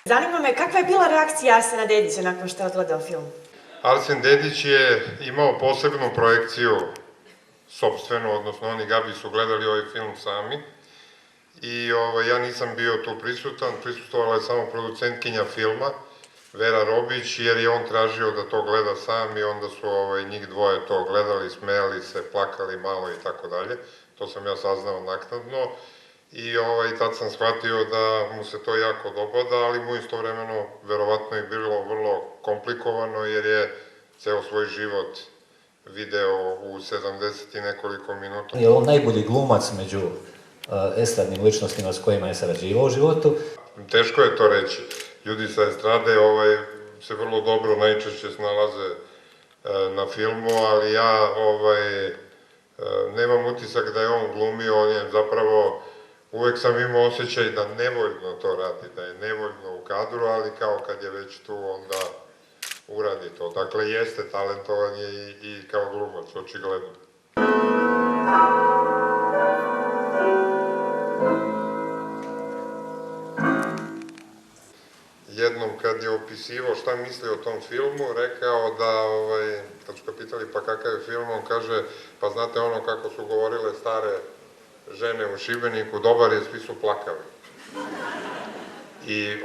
Zanima me, kakva je bila reakcija Arsena Dedića nakon što je odgledao film? Arsen Dedić je imao posebnu projekciju, sopstvenu, odnosno oni Gabi su gledali ovaj film sami. I ja nisam bio tu prisutan, prisutovala je samo producentkinja filma, Vera Robić, jer je on tražio da to gleda sam i onda su njih dvoje to gledali, smejali se, plakali malo i tako dalje. To sam ja saznao naknadno i tad sam shvatio da mu se to jako dopada, ali mu istovremeno verovatno je bilo vrlo komplikovano jer je ceo svoj život video u 70 i nekoliko minuta. Je on najbolji glumac među estradnim ličnostima s kojima je sarađivao u životu? Teško je to reći. Ljudi sa estrade se vrlo dobro najčešće snalaze na filmu, ali ja nemam utisak da je on glumio, on je zapravo, uvek sam imao osjećaj da nevoljno to radi, da je nevoljno u kadru, ali kao kad je već tu, onda uradi to. Dakle, jeste talentovan je i kao glumac, očigledno. Jednom kad je opisivao šta misli o tom filmu, rekao da, kad su ga pitali pa kakav je film, on kaže, pa znate ono kako su govorile stare žene u Šibeniku, dobar je, svi su plakali. I,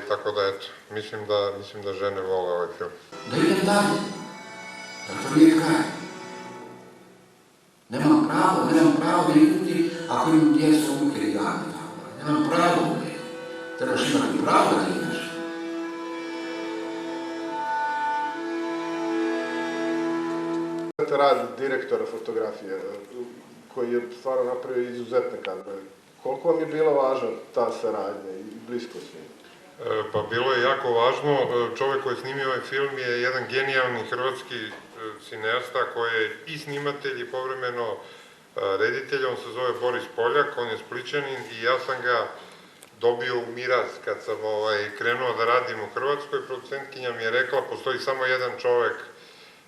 tako da, eto, mislim da žene vole ovaj film. Da idem dalje, da to nije kraj. Nemam pravo da ljudi, ako imam djecu, unuke i gane, nemam pravo da ih. Trebaš imati pravo da imaš. Rad direktora fotografije, koji je stvarno napravio izuzetne kadrove. Koliko vam je bila važna ta saradnja i bliskost s njim? Pa bilo je jako važno. Čovek koji je snimio ovaj film je jedan genijalni hrvatski cineasta koji je i snimatelj i povremeno reditelj. On se zove Boris Poljak, on je Splićanin i ja sam ga dobio u miraz kad sam krenuo da radim u Hrvatskoj. Producentkinja mi je rekla, postoji samo jedan čovek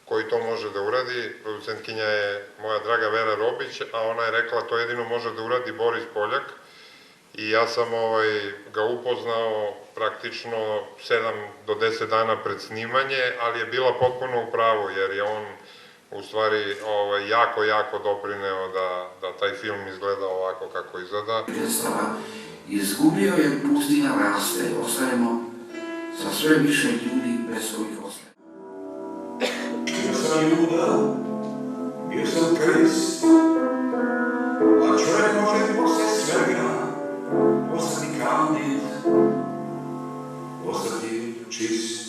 koji to može da uradi. Producentkinja je moja draga Vera Robić, a ona je rekla to jedino može da uradi Boris Poljak. I ja sam ga upoznao praktično 7 do 10 dana pred snimanje, ali je bila potpuno u pravu, jer je on u stvari jako doprineo da taj film izgleda ovako kako izgleda. Izgubio je, pustinja raste, ostajemo sa sve više ljudi bez svojih ostaja. Bio sam Juda, bio sam Krist, a čovjek može posle svega ostati kandid, ostati čist.